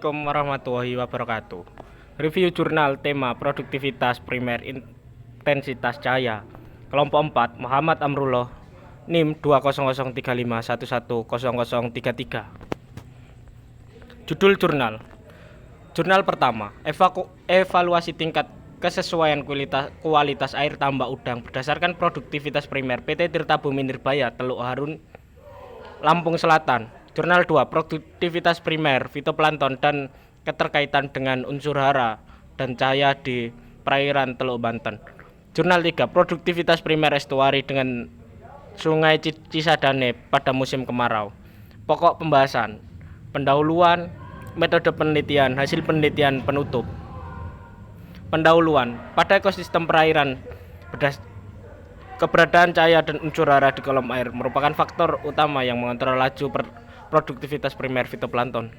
Assalamualaikum warahmatullahi wabarakatuh. Review jurnal tema produktivitas primer intensitas cahaya. Kelompok 4 Muhammad Amrullah NIM 20035110033. Judul jurnal. Jurnal pertama, evaluasi tingkat kesesuaian kualitas air tambak udang berdasarkan produktivitas primer PT Tirta Bumi Nirbaya, Teluk Harun, Lampung Selatan. Jurnal 2, produktivitas primer fitoplankton dan keterkaitan dengan unsur hara dan cahaya di perairan Teluk Banten. Jurnal 3, produktivitas primer estuari dengan Sungai Cisadane pada musim kemarau. Pokok pembahasan, pendahuluan, metode penelitian, hasil penelitian penutup. Pendahuluan, pada ekosistem perairan keberadaan cahaya dan unsur hara di kolom air merupakan faktor utama yang mengontrol laju produktivitas primer fitoplankton.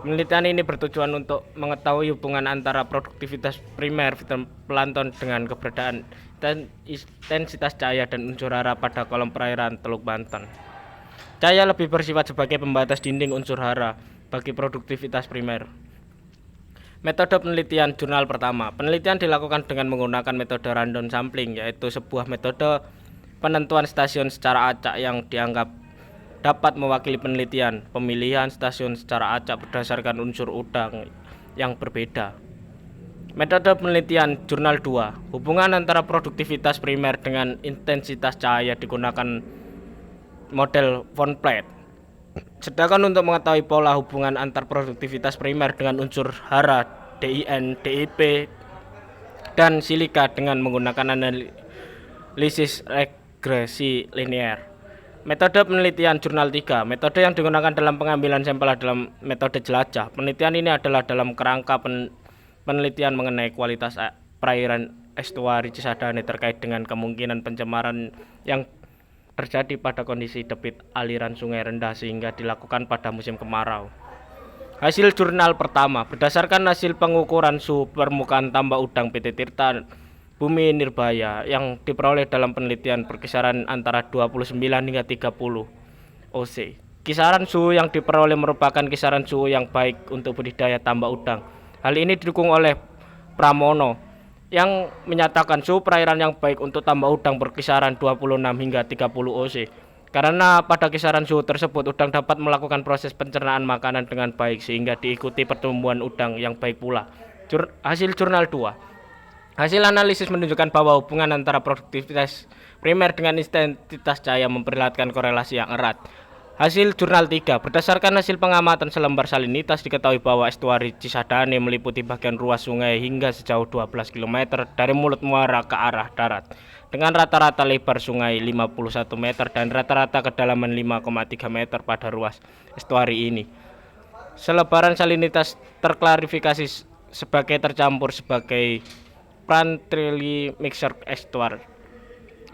Penelitian ini bertujuan untuk mengetahui hubungan antara produktivitas primer fitoplankton dengan keberadaan intensitas cahaya dan unsur hara pada kolom perairan Teluk Banten. Cahaya lebih bersifat sebagai pembatas dinding unsur hara bagi produktivitas primer. Metode penelitian jurnal pertama. Penelitian dilakukan dengan menggunakan metode random sampling, yaitu sebuah metode penentuan stasiun secara acak yang dianggap dapat mewakili penelitian. Pemilihan stasiun secara acak berdasarkan unsur udang yang berbeda. Metode penelitian jurnal 2. Hubungan antara produktivitas primer dengan intensitas cahaya digunakan model von Platt. Sedangkan untuk mengetahui pola hubungan antar produktivitas primer dengan unsur hara, DIN, DIP, dan silika dengan menggunakan analisis regresi linear. Metode penelitian jurnal 3. Metode yang digunakan dalam pengambilan sampel adalah metode jelajah. Penelitian ini adalah dalam kerangka penelitian mengenai kualitas perairan estuari Cisadane terkait dengan kemungkinan pencemaran yang terjadi pada kondisi debit aliran sungai rendah sehingga dilakukan pada musim kemarau. Hasil jurnal pertama, berdasarkan hasil pengukuran suhu permukaan tambak udang PT Tirta Bumi Nirbaya yang diperoleh dalam penelitian berkisaran antara 29 hingga 30 oC. Kisaran suhu yang diperoleh merupakan kisaran suhu yang baik untuk budidaya tambak udang. Hal ini didukung oleh Pramono yang menyatakan suhu perairan yang baik untuk tambak udang berkisaran 26 hingga 30 oC. Karena pada kisaran suhu tersebut udang dapat melakukan proses pencernaan makanan dengan baik sehingga diikuti pertumbuhan udang yang baik pula. Hasil jurnal 2. Hasil analisis menunjukkan bahwa hubungan antara produktivitas primer dengan intensitas cahaya memperlihatkan korelasi yang erat. Hasil jurnal 3. Berdasarkan hasil pengamatan selembar salinitas diketahui bahwa estuari Cisadane meliputi bagian ruas sungai hingga sejauh 12 km dari mulut muara ke arah darat dengan rata-rata lebar sungai 51 meter dan rata-rata kedalaman 5,3 meter pada ruas estuari ini. Selebaran salinitas terklarifikasi sebagai tercampur sebagai Prantrilli mixer estuar,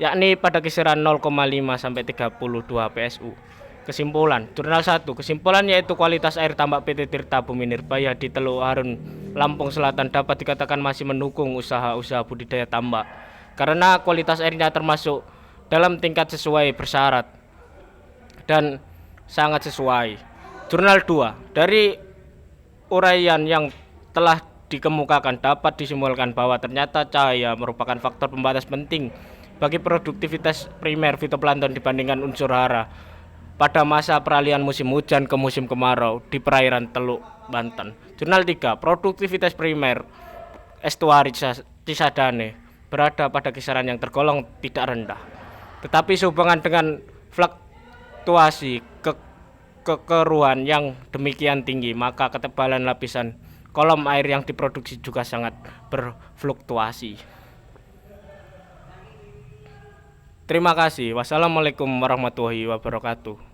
yakni pada kisaran 0,5 sampai 32 PSU. Kesimpulan, jurnal 1. Kesimpulan yaitu kualitas air tambak PT Tirta Bumi Nirbaya di Teluk Harun, Lampung Selatan dapat dikatakan masih mendukung usaha-usaha budidaya tambak karena kualitas airnya termasuk dalam tingkat sesuai bersyarat dan sangat sesuai. Jurnal 2. Dari uraian yang telah dikemukakan dapat disimpulkan bahwa ternyata cahaya merupakan faktor pembatas penting bagi produktivitas primer fitoplankton dibandingkan unsur hara pada masa peralihan musim hujan ke musim kemarau di perairan Teluk Banten. Jurnal 3. Produktivitas primer estuari Cisadane berada pada kisaran yang tergolong tidak rendah, tetapi sehubungan dengan fluktuasi kekeruhan yang demikian tinggi, maka ketebalan lapisan kolom air yang diproduksi juga sangat berfluktuasi. Terima kasih. Wassalamualaikum warahmatullahi wabarakatuh.